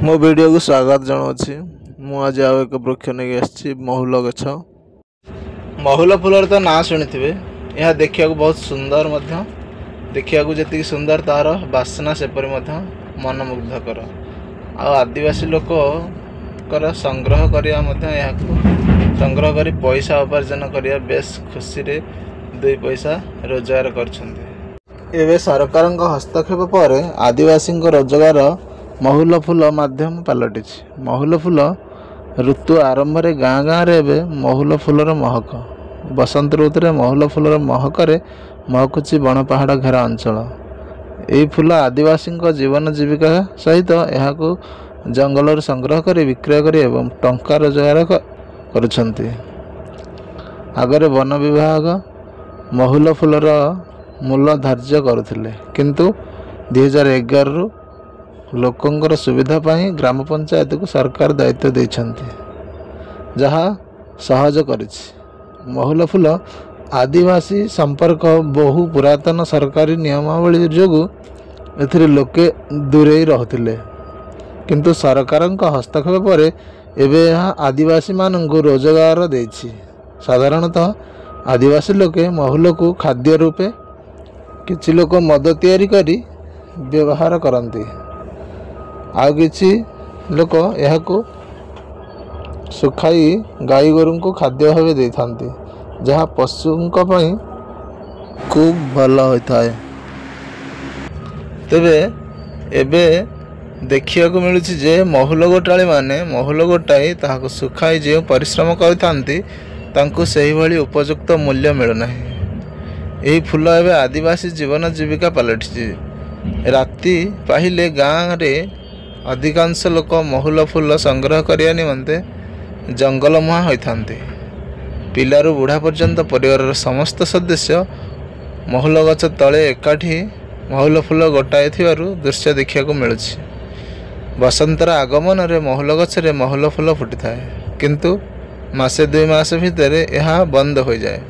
मो वीडियो को स्वागत जनावि मुझे आउ एक वृक्ष नहीं आसी महुल गछ। महुल फूलर तो ना शुणी थे। यह देखा बहुत सुंदर देखा जी सुंदर तार बासना सेपरी मनमुग्धकर। आदिवासी लोक संग्रह करने संग्रह कर पैसा उपार्जन करने बेस खुशी रे 2 पैसा रोजगार कर। सरकार हस्तक्षेप पर आदिवासी रोजगार महुल फूल माध्यम पलटि। महुल फूल ऋतु आरंभ रे गाँ गाँ रे महुल फूलर महक। बसंत ऋतु रे महुल फूलर महकरे महकुची बण पहाड़ घेरा अंचल। यही फूल आदिवासी जीवन जीविका सहित यह जंगल संग्रह कर विक्रय कर एवं टंका रोजगार करुछंती। आगरे वन विभाग महुल फूलर मूल्य धार्य करुथिले, किंतु 2011 रु लोकंकर सुविधा पाई ग्राम पंचायत को सरकार दायित्व देछंती, जहाँ सहज करिछि। महुल फूल आदिवासी संपर्क बहु पुरातन सरकारी नियमावली जोगु एथिरे लोके दूरे रहथिले, किंतु सरकार हस्तक्षेप पर एबे आदिवासी मानंकु रोजगार देछि। साधारणतः आदिवासी लोके महुल को खाद्य रूपे, किछि लोक मद तैयारी करी व्यवहार करती, आउ किछि लोक यह सुखाई गाई गोरु को खाद्य भाव दे थांती, जहाँ पशुओं पई खूब भल होता है। तेबे एबे देखिया को मिलुछि जे महुल गोटाळी माने महुल गोटाई ताहाको सुखाई जे परिश्रम करथांती तांको सही भली उपयुक्त मूल्य मिलुना। यही फूल एवं आदिवासी जीवन जीविका पलटि। राति पाहिले गाँव रे अधिकांश लोक महुल फूल संग्रह करने निमंते जंगल मुहां होइथांती। पिलारू बुढ़ा पर्यंत परिवार समस्त सदस्य महुल गछ तले एकाठी महुल फूल गोटाए थिबारु दृश्य देखिया को मिलुछि। बसंतर आगमन रे महुल गछ रे महुल फूल फुटी थाए, किंतु मासे 2 मास भितर यह बंद हो जाए।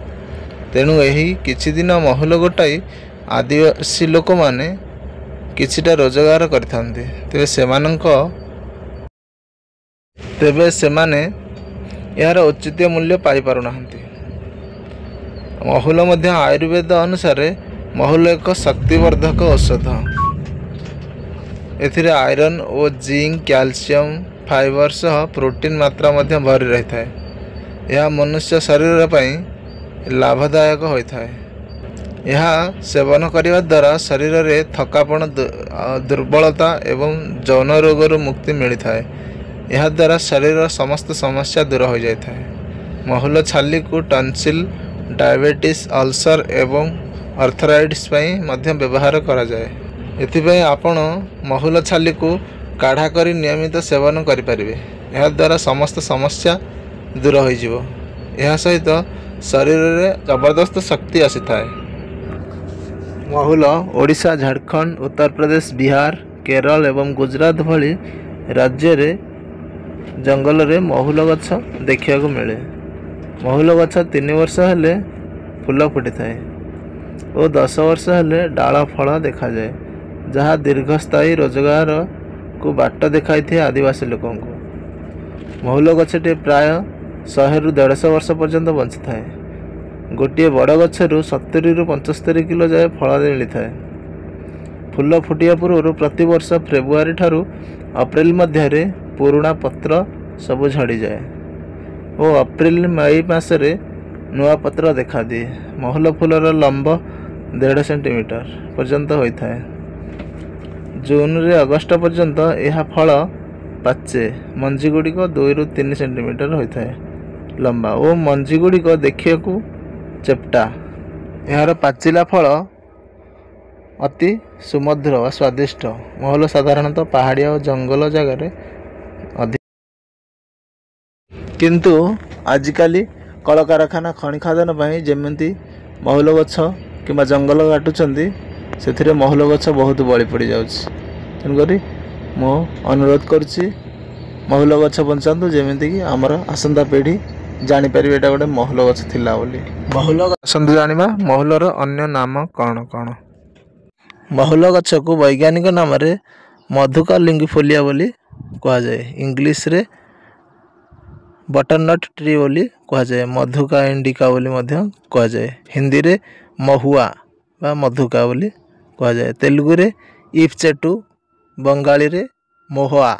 तेणु यही किछि दिन महुल गोटाई आदिवासी लोक माने किछिटा रोजगार करथांती। तेबे सेमाने यार उचित मूल्य पाई पारु नाहंती। महुल मध्य आयुर्वेद अनुसार महुल एक शक्तिवर्धक औषध। एथिरे आयरन और जिंक, कैल्शियम, फाइबर सह प्रोटीन मात्रा मध्य भरी रही थाए। यह मनुष्य शरीर पई लाभदायक होता है। यह सेवन करने द्वारा शरीर में थकापन, दुर्बलता एवं यौन रोगर मुक्ति मिलता है। यह द्वारा शरीर समस्त समस्या दूर हो जाता है। महुल छाली को टन्सिल, डायबिटीज, अल्सर एवं अर्थराइटिस मध्य व्यवहार करा जाए। एथिपाई आपण महुल छाली को काढ़ा करी नियमित सेवन करें। यह द्वारा समस्त समस्या दूर हो जिवो। यह सहित शरीर में जबरदस्त शक्ति आसी थाए। महुल ओडिशा, झारखंड, उत्तर प्रदेश, बिहार, केरल एवं गुजरात भली राज्य रे जंगल रे महुल गछ देखिया को मिले। महुल गछ 3 वर्ष हेले फूल फुटी थाए और 10 वर्ष हेले डाल फल देखा जाए, जहाँ दीर्घस्थायी रोजगार को बाट देखाई थे आदिवासी लोकों को। महुल गछटे प्राय 100 ରୁ 150 वर्ष पर्यंत बंची थाए। गोटे बड़ गछरू 70 ରୁ 75 किलो जाए फल मिली थाए। फूल फुटिया पूर्व प्रति वर्ष फेब्रुआरी ठारू अप्रैल मध्य पुराणा पत्र सब झड़ी जाए और अप्रैल मई मासरे नुआ पत्र देखा दिए। महुल फूलर लंब 1.5 सेंटीमीटर पर्यंत होता है। जून रे अगस्त पर्यंत यह फल पाचे। मंजी गुड़िक 2 ରୁ 3 सेंटीमीटर होता है लंबा और मंजी गुड़िक देखिया को चेप्टा। यार पाचिला फल अति सुमधुर व स्वादिष्ट। महुल साधारणतः पहाड़िया और जंगल जगार अधिक, किंतु आजिकाली कल कारखाना खनि खादन जमी महुल गछ कि जंगल काटुंट से महुल गछ बहुत बड़ी पड़ जाऊँगी। तेणुक मु अनुरोध करुच्ची महुल गछ बचातु, जमीक आमर आसंता पीढ़ी जापर एटा गोटे महुल गछ थिला बोली। महुल आसतु जाना महुलर अन्य नाम कौन कौन। महुल गछ को वैज्ञानिक नाम रे मधुका लिंगिफोलिया बोली କୁହାଯାଏ। ଇଂଲିଶରେ ବଟରନଟ୍ ଟ୍ରି ବୋଲି କୁହାଯାଏ। ମଧୁକା ଇଣ୍ଡିକା ବୋଲି ମଧ୍ୟ କୁହାଯାଏ। ହିନ୍ଦୀରେ ମହୁଆ ବା ମଧୁକା ବୋଲି କୁହାଯାଏ। ତେଲୁଗୁରେ ଇଫଚେଟୁ, ବଙ୍ଗାଳୀରେ ମହୁଆ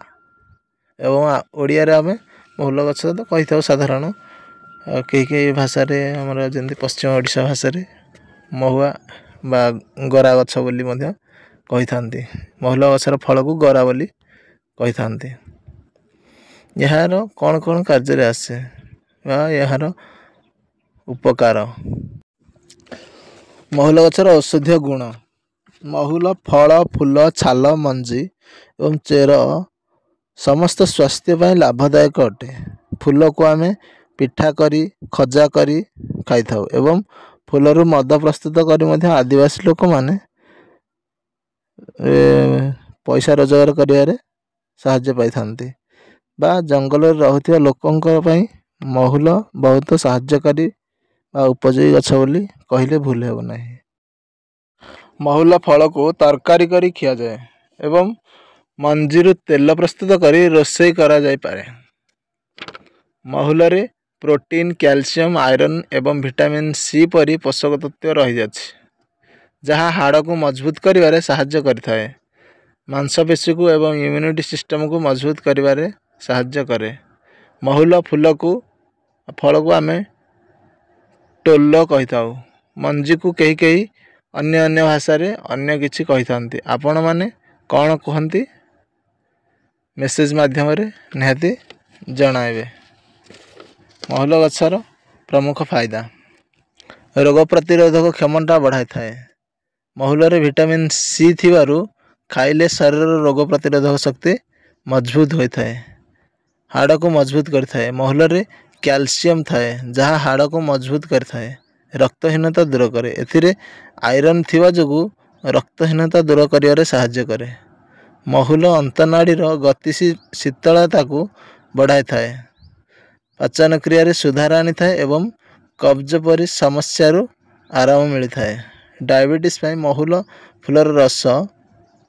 ଏବଂ ଓଡ଼ିଆରେ ଆମେ ମହୁଲ ଗଛ ତ କହିଥାଉ ସାଧାରଣ। କେହି ଭାଷାରେ ଆମର ଯେମିତି ପଶ୍ଚିମ ଓଡ଼ିଶା ଭାଷାରେ ମହୁଆ ବା ଗରା ଗଛ ବୋଲି ମଧ୍ୟ କହିଥାନ୍ତି। ମହୁଲ ଗଛର ଫଳକୁ ଗରା ବୋଲି କହିଥାନ୍ତି। ଏହାର କ'ଣ କ'ଣ କାର୍ଯ୍ୟରେ ଆସେ ବା ଏହାର ଉପକାର। ମହୁଲ ଗଛର ଔଷଧୀୟ ଗୁଣ। ମହୁଲ ଫଳ, ଫୁଲ, ଛାଲ, ମଞ୍ଜି ଏବଂ ଚେର ସମସ୍ତ ସ୍ୱାସ୍ଥ୍ୟ ପାଇଁ ଲାଭଦାୟକ ଅଟେ। ଫୁଲକୁ ଆମେ ପିଠା କରି, ଖଜା କରି ଖାଇଥାଉ ଏବଂ ଫୁଲରୁ ମଦ ପ୍ରସ୍ତୁତ କରି ମଧ୍ୟ ଆଦିବାସୀ ଲୋକମାନେ ପଇସା ରୋଜଗାର କରିବାରେ ସାହାଯ୍ୟ ପାଇଥାନ୍ତି ବା ଜଙ୍ଗଲରେ ରହୁଥିବା ଲୋକଙ୍କ ପାଇଁ ମହୁଲ ବହୁତ ସାହାଯ୍ୟକାରୀ ବା ଉପଯୋଗୀ ଗଛ ବୋଲି କହିଲେ ଭୁଲ ହେବ ନାହିଁ। ମହୁଲ ଫଳକୁ ତରକାରୀ କରି ଖିଆଯାଏ ଏବଂ ମଞ୍ଜିରୁ ତେଲ ପ୍ରସ୍ତୁତ କରି ରୋଷେଇ କରାଯାଇପାରେ। ମହୁଲରେ ପ୍ରୋଟିନ୍, କ୍ୟାଲସିୟମ୍, ଆଇରନ୍ ଏବଂ ଭିଟାମିନ୍ ସି ପରି ପୋଷକ ତତ୍ତ୍ୱ ରହିଅଛି, ଯାହା ହାଡ଼କୁ ମଜବୁତ କରିବାରେ ସାହାଯ୍ୟ କରିଥାଏ। ମାଂସପେଶୀକୁ ଏବଂ ଇମ୍ୟୁନିଟି ସିଷ୍ଟମକୁ ମଜବୁତ କରିବାରେ ସାହାଯ୍ୟ କରେ। ମହୁଲ ଫଳକୁ ଆମେ ଟୋଲ କହିଥାଉ। ମଞ୍ଜିକୁ କେହି ଅନ୍ୟ ଭାଷାରେ ଅନ୍ୟ କିଛି କହିଥାନ୍ତି। ଆପଣମାନେ କ'ଣ କୁହନ୍ତି ମେସେଜ ମାଧ୍ୟମରେ ନିହାତି ଜଣାଇବେ। ମହୁଲ ଗଛର ପ୍ରମୁଖ ଫାଇଦା। ରୋଗ ପ୍ରତିରୋଧକ କ୍ଷମତା ବଢ଼ାଇଥାଏ। ମହୁଲରେ ଭିଟାମିନ୍ ସି ଥିବାରୁ ଖାଇଲେ ଶରୀରର ରୋଗ ପ୍ରତିରୋଧକ ଶକ୍ତି ମଜବୁତ ହୋଇଥାଏ, ହାଡ଼କୁ ମଜବୁତ କରିଥାଏ। ମହୁଲରେ କ୍ୟାଲସିୟମ୍ ଥାଏ, ଯାହା ହାଡ଼କୁ ମଜବୁତ କରିଥାଏ, ରକ୍ତହୀନତା ଦୂର କରେ। ଏଥିରେ ଆଇରନ୍ ଥିବା ଯୋଗୁଁ ରକ୍ତହୀନତା ଦୂର କରିବାରେ ସାହାଯ୍ୟ କରେ। ମହୁଲ ଅନ୍ତନାଳୀର ଗତିଶୀଳତାକୁ ବଢ଼ାଇଥାଏ, ପାଚନ କ୍ରିୟାରେ ସୁଧାର ଆଣିଥାଏ ଏବଂ କବ୍ଜ ପରି ସମସ୍ୟାରୁ ଆରାମ ମିଳିଥାଏ। ଡାଇବେଟିସ୍ ପାଇଁ ମହୁଲ ଫୁଲର ରସ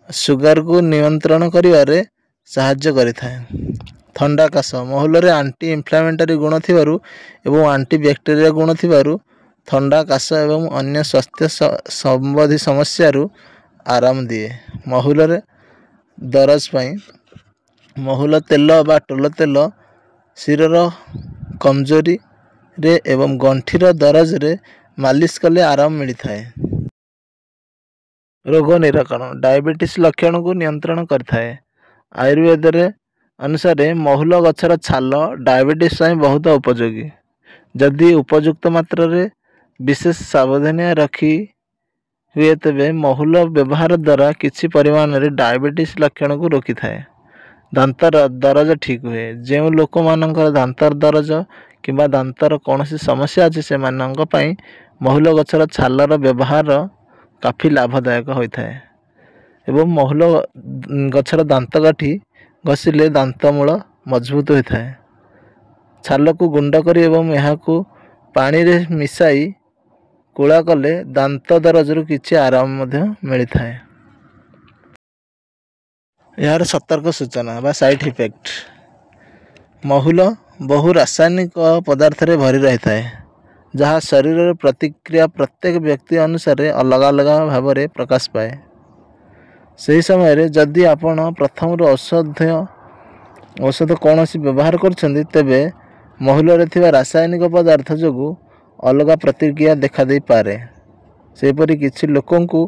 ସୁଗାରକୁ ନିୟନ୍ତ୍ରଣ କରିବାରେ ସାହାଯ୍ୟ କରିଥାଏ। ଥଣ୍ଡା କାଶ। ମହୁଲରେ ଆଣ୍ଟି ଇନଫ୍ଲାମେଟରୀ ଗୁଣ ଥିବାରୁ ଏବଂ ଆଣ୍ଟି ବ୍ୟାକ୍ଟେରିଆ ଗୁଣ ଥିବାରୁ ଥଣ୍ଡା, କାଶ ଏବଂ ଅନ୍ୟ ସ୍ୱାସ୍ଥ୍ୟ ସମ୍ବନ୍ଧୀ ସମସ୍ୟାରୁ ଆରାମ ଦିଏ। ମହୁଲରେ ଦରଜ ପାଇଁ ମହୁଲ ତେଲ ବା ଟୋଲ ତେଲ ଶିରର କମଜୋରିରେ ଏବଂ ଗଣ୍ଠିର ଦରଜରେ ମାଲିସ କଲେ ଆରାମ ମିଳିଥାଏ। ରୋଗ ନିରାକରଣ। ଡାଇବେଟିସ୍ ଲକ୍ଷଣକୁ ନିୟନ୍ତ୍ରଣ କରିଥାଏ। ଆୟୁର୍ବେଦରେ ଅନୁସାରେ ମହୁଲ ଗଛର ଛାଲ ଡାଇବେଟିସ୍ ପାଇଁ ବହୁତ ଉପଯୋଗୀ। ଯଦି ଉପଯୁକ୍ତ ମାତ୍ରାରେ ବିଶେଷ ସାବଧାନ ରଖି ହୁଏ ତେବେ ମହୁଲ ବ୍ୟବହାର ଦ୍ୱାରା କିଛି ପରିମାଣରେ ଡାଇବେଟିସ୍ ଲକ୍ଷଣକୁ ରୋକିଥାଏ। ଦାନ୍ତର ଦରଜ ଠିକ୍ ହୁଏ। ଯେଉଁ ଲୋକମାନଙ୍କର ଦାନ୍ତର ଦରଜ କିମ୍ବା ଦାନ୍ତର କୌଣସି ସମସ୍ୟା ଅଛି ସେମାନଙ୍କ ପାଇଁ ମହୁଲ ଗଛର ଛାଲର ବ୍ୟବହାର କାଫି ଲାଭଦାୟକ ହୋଇଥାଏ ଏବଂ ମହୁଲ ଗଛର ଦାନ୍ତକାଠି ଘଷିଲେ ଦାନ୍ତମୂଳ ମଜବୁତ ହୋଇଥାଏ। ଛାଲକୁ ଗୁଣ୍ଡ କରି ଏବଂ ଏହାକୁ ପାଣିରେ ମିଶାଇ କୁଳା କଲେ ଦାନ୍ତ ଦରଜରୁ କିଛି ଆରାମ ମଧ୍ୟ ମିଳିଥାଏ। ଏହାର ସତର୍କ ସୂଚନା ବା ସାଇଡ୍ ଇଫେକ୍ଟ। ମହୁଲ ବହୁ ରାସାୟନିକ ପଦାର୍ଥରେ ଭରି ରହିଥାଏ, ଯାହା ଶରୀରର ପ୍ରତିକ୍ରିୟା ପ୍ରତ୍ୟେକ ବ୍ୟକ୍ତି ଅନୁସାରେ ଅଲଗା ଅଲଗା ଭାବରେ ପ୍ରକାଶ ପାଏ। ସେହି ସମୟରେ ଯଦି ଆପଣ ପ୍ରଥମରୁ ଔଷଧ କୌଣସି ବ୍ୟବହାର କରୁଛନ୍ତି ତେବେ ମହୁଲରେ ଥିବା ରାସାୟନିକ ପଦାର୍ଥ ଯୋଗୁଁ ଅଲଗା ପ୍ରତିକ୍ରିୟା ଦେଖାଦେଇପାରେ। ସେହିପରି କିଛି ଲୋକଙ୍କୁ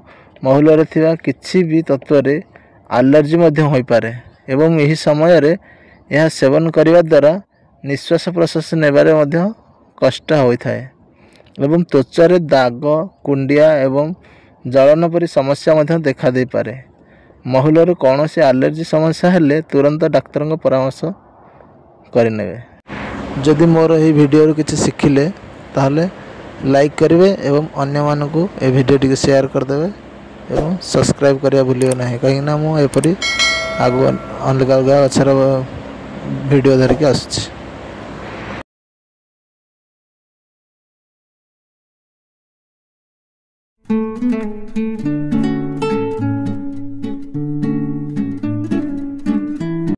ମହୁଲରେ ଥିବା କିଛି ବି ତତ୍ତ୍ୱରେ ଆଲର୍ଜି ମଧ୍ୟ ହୋଇପାରେ ଏବଂ ଏହି ସମୟରେ ଏହା ସେବନ କରିବା ଦ୍ୱାରା ନିଶ୍ୱାସ ପ୍ରଶ୍ୱାସ ନେବାରେ ମଧ୍ୟ କଷ୍ଟ ହୋଇଥାଏ ଏବଂ ତ୍ୱଚାରେ ଦାଗ, କୁଣ୍ଡିଆ ଏବଂ ଜଳନ ପରି ସମସ୍ୟା ମଧ୍ୟ ଦେଖାଦେଇପାରେ। ମହୁଲରୁ କୌଣସି ଆଲର୍ଜି ସମସ୍ୟା ହେଲେ ତୁରନ୍ତ ଡାକ୍ତରଙ୍କ ପରାମର୍ଶ କରିନେବେ। ଯଦି ମୋର ଏହି ଭିଡ଼ିଓରୁ କିଛି ଶିଖିଲେ ତାହେଲେ ଲାଇକ୍ କରିବେ ଏବଂ ଅନ୍ୟମାନଙ୍କୁ ଏହି ଭିଡ଼ିଓଟିକୁ ସେୟାର କରିଦେବେ ଏବଂ ସବସ୍କ୍ରାଇବ୍ କରିବା ଭୁଲିବେ ନାହିଁ, କାହିଁକିନା ମୁଁ ଏପରି ଆଗକୁ ଅଲଗା ଅଲଗା ଗଛର ଭିଡ଼ିଓ ଧରିକି ଆସୁଛି।